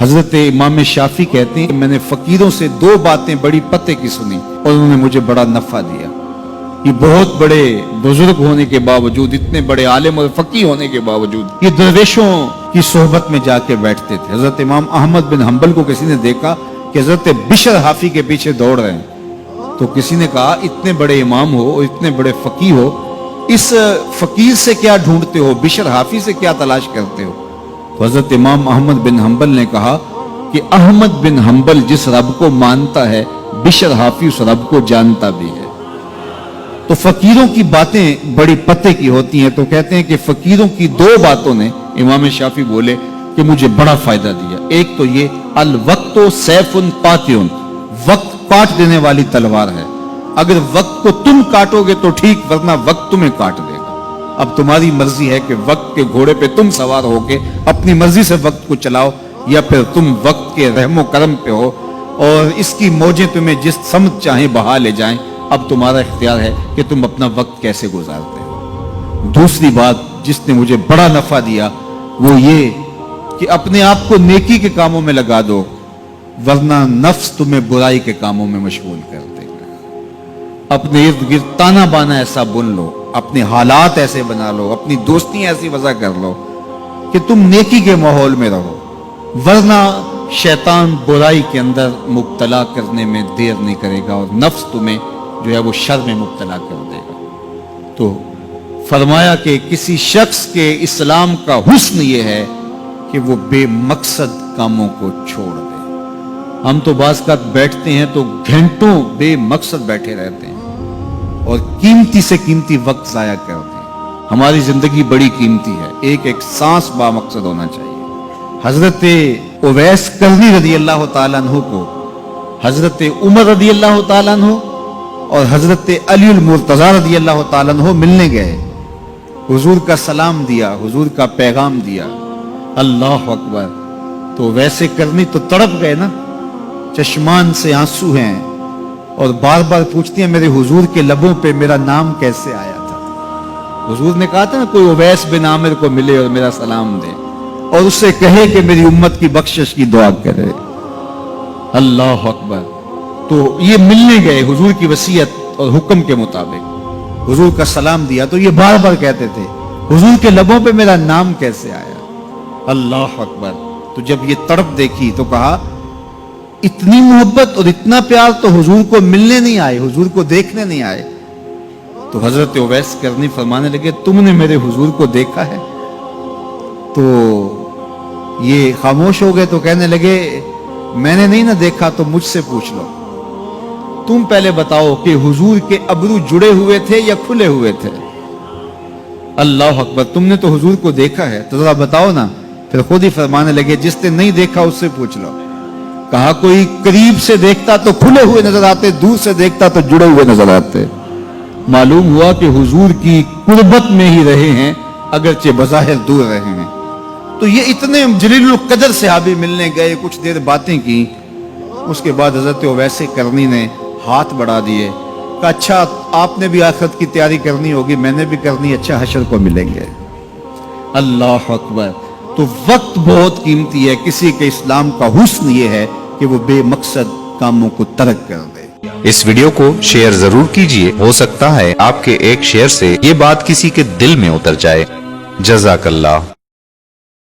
हजरत इमाम शाफी कहते हैं कि मैंने फकीरों से दो बातें बड़ी पते की सुनी और उन्होंने मुझे बड़ा नफा दिया। ये बहुत बड़े बुजुर्ग होने के बावजूद, इतने बड़े आलिम और फकीह होने के बावजूद ये दरवेशों की सोहबत में जाके बैठते थे। हजरत इमाम अहमद बिन हंबल को किसी ने देखा कि हजरत बिशर हाफी के पीछे दौड़ रहे हैं, तो किसी ने कहा इतने बड़े इमाम हो और इतने बड़े फकीह हो, इस फकीर से क्या ढूंढते हो, बिशर हाफी से क्या तलाश करते हो? तो हजरत इमाम अहमद बिन हंबल ने कहा कि अहमद बिन हंबल जिस रब को मानता है, बिशर हाफी उस रब को जानता भी है। तो फकीरों की बातें बड़ी पते की होती हैं। तो कहते हैं कि फकीरों की दो बातों ने, इमाम शाफी बोले, कि मुझे बड़ा फायदा दिया। एक तो ये अल वक्तो सैफुन कातिउन, वक्त काट देने वाली तलवार है। अगर वक्त को तुम काटोगे तो ठीक, वरना वक्त तुम्हें काट देगा। अब तुम्हारी मर्जी है कि वक्त के घोड़े पे तुम सवार होके अपनी मर्जी से वक्त को चलाओ, या फिर तुम वक्त के रहमो करम पे हो और इसकी मौजें तुम्हें जिस समत चाहे बहा ले जाएं। अब तुम्हारा इख्तियार है कि तुम अपना वक्त कैसे गुजारते हो। दूसरी बात जिसने मुझे बड़ा नफा दिया वो ये कि अपने आप को नेकी के कामों में लगा दो, वरना नफ्स तुम्हें बुराई के कामों में मशगूल कर देगा। अपने इर्द गिर्द ताना बाना ऐसा बुन लो, अपने हालात ऐसे बना लो, अपनी दोस्ती ऐसी वजह कर लो कि तुम नेकी के माहौल में रहो, वरना शैतान बुराई के अंदर मुब्तला करने में देर नहीं करेगा और नफ्स तुम्हें जो है वो शर में मुब्तला कर देगा। तो फरमाया कि किसी शख्स के इस्लाम का हुस्न ये है कि वो बेमकसद कामों को छोड़ दे। हम तो बाज़ का बैठते हैं तो घंटों बेमकसद बैठे रहते हैं और कीमती से कीमती वक्त जाया करते हैं। हमारी जिंदगी बड़ी कीमती है, एक एक सांस बामकसद होना चाहिए। हजरत उवैस करनी रदी अल्लाह ताला अन्हु को हजरत उमर रदी अल्लाह ताला अन्हु और हजरत अली मुर्तजा रदी अल्लाह ताला अन्हु मिलने गए। हुजूर का सलाम दिया, हुजूर का पैगाम दिया। अल्लाह अकबर। तो वैसे करनी तो तड़प गए ना, चश्मान से आंसू हैं और बार बार पूछती हैं मेरे हुजूर के लबों पे मेरा नाम कैसे आया था। हुजूर ने कहा था ना कोई उवैस बिन आमिर को मिले और मेरा सलाम दे और उससे कहे कि मेरी उम्मत की बख्शिश की दुआ करे। अल्लाह अकबर। तो ये मिलने गए हुजूर की वसीयत और हुक्म के मुताबिक, हुजूर का सलाम दिया। तो ये बार बार कहते थे हुजूर के लबों पे मेरा नाम कैसे आया। अल्लाह अकबर। तो जब ये तड़प देखी तो कहा इतनी मोहब्बत और इतना प्यार तो हुजूर को मिलने नहीं आए, हुजूर को देखने नहीं आए। तो हजरत उवैस करनी फरमाने लगे तुमने मेरे हुजूर को देखा है? तो ये खामोश हो गए। तो कहने लगे मैंने नहीं ना देखा तो मुझसे पूछ लो, तुम पहले बताओ कि हुजूर के अबरू जुड़े हुए थे या खुले हुए थे? अल्लाह अकबर। तुमने तो हुजूर को देखा है तो जरा बताओ ना। फिर खुद ही फरमाने लगे जिसने नहीं देखा उससे पूछ लो। कहा कोई करीब से देखता तो खुले हुए नजर आते, दूर से देखता तो जुड़े हुए नजर आते। मालूम हुआ कि हुजूर की कुर्बत में ही रहे हैं, अगरचे बज़ाहिर दूर रहे हैं। तो ये इतने जलीलुल कदर सहाबी मिलने गए, कुछ देर बातें की। उसके बाद हजरत उवैस करनी ने हाथ बढ़ा दिए, कहा अच्छा आपने भी आखिरत की तैयारी करनी होगी, मैंने भी करनी, अच्छा हशर को मिलेंगे। अल्लाह अकबर। तो वक्त बहुत कीमती है। किसी के इस्लाम का हुस्न ये है कि वो बेमकसद कामों को तर्क कर दे। इस वीडियो को शेयर जरूर कीजिए, हो सकता है आपके एक शेयर से ये बात किसी के दिल में उतर जाए। जज़ाकल्लाह।